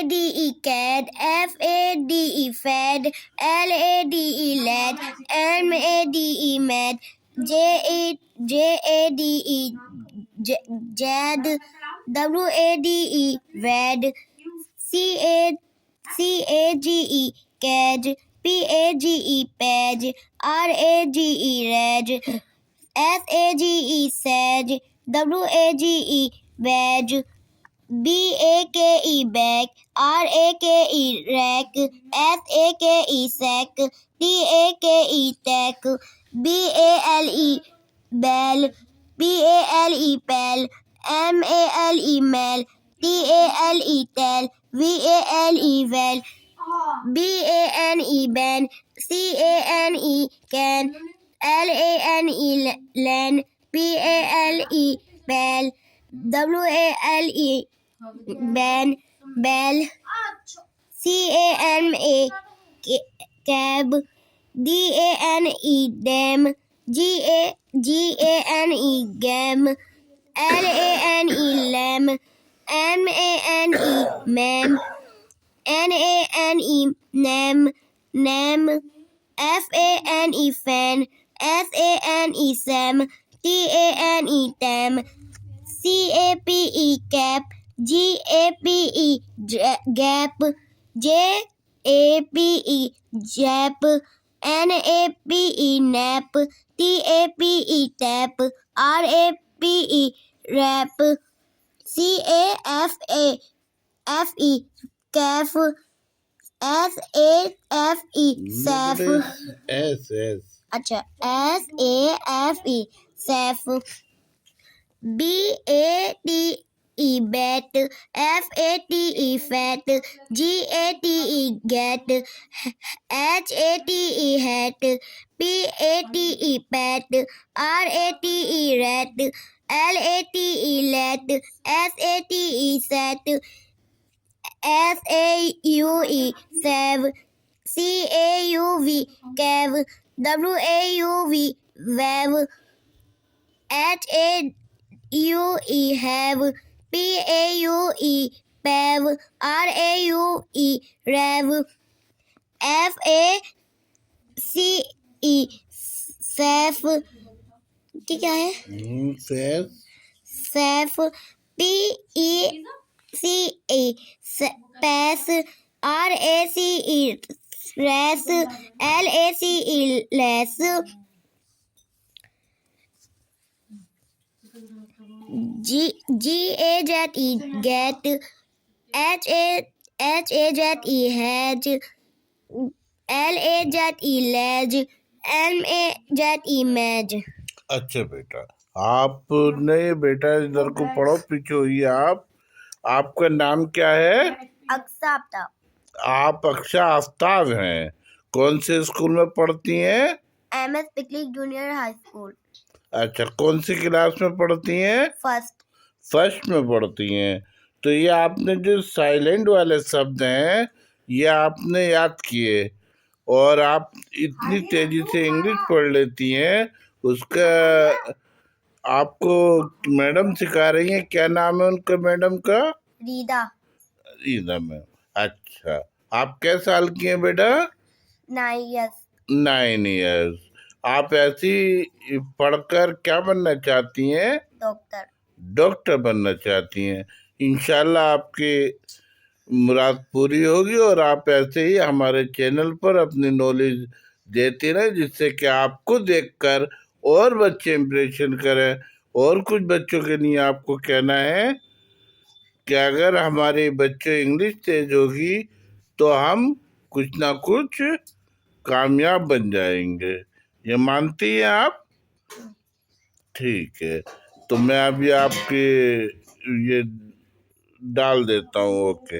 FADE cat, FADE fad, LADE lad, MADE mad, JADE jad, WADE wad, CAGE cage, PAGE page, RAGE rag, SAGE sage, WAGE badge, BAKE back, RAKE rack, SAKE sack, TAKE tack, BALE bell, PALE pal, MALE mal, TALE tal, VALE val, BANE ban, CANE can, LANE lan, PALE pal, WALE ban, bell, CAMA cab, DANE dam, GANE gam, LANE lamb, MANE mam, NANE nam, nam, FANE fan, SANE sam, TANE tam, CAPE cap, GAPE gap, JAPE jap, NAPE nap, TAPE tap, RAPE rap, CAFE calf, SAFE saf, अच्छा SAFE saf, BATE bat, FATE fat, GATE get, HATE hat, PATE pat, RATE rat, LATE lat, SATE sat, SAUE sav, CAUV cav, WAUV wav, HAUE have, PAUE pav, RAUE rav, FACE saf, ये क्या है? Saif, PECE pass, RACE race, LACE less, GAZE get, HAZE hedge, LAZE ledge, MAZE madge. अच्छा बेटा, आपने बेटा इधर को पढ़ो, पीछे होइए आप। आपका नाम क्या है? अक्सा आफ्ताब। आप अक्षा आफ्ताब हैं। कौन से स्कूल में पढ़ती हैं? MS पिकलिक जूनियर हाई स्कूल। अच्छा, कौन सी क्लास में पढ़ती हैं? फर्स्ट में पढ़ती हैं। तो ये आपने जो साइलेंट वाले शब्द हैं ये आपने याद किए, और आप इतनी तेजी से इंग्लिश पढ़ लेती हैं, उसका आपको मैडम सिखा रही हैं। क्या नाम है उनका मैडम का? रीदा। रीदा मैम। अच्छा, आप कै साल की हैं बेटा? 9 years। 9 years। आप ऐसी पढ़कर क्या बनना चाहती हैं? डॉक्टर। डॉक्टर बनना चाहती हैं। इंशाल्लाह आपकी मुराद पूरी होगी, और आप ऐसे ही हमारे चैनल पर अपनी नॉलेज देते रहें, जिससे कि आपको देखकर और बच्चे इम्प्रेशन करें। और कुछ बच्चों के लिए आपको कहना है कि अगर हमारे बच्चे इंग्लिश तेज होगी तो हम कुछ ना कुछ कामयाब बन जाएंगे। ये मानती हैं आप? ठीक है, तो मैं अभी आपके ये डाल देता हूँ। ओके।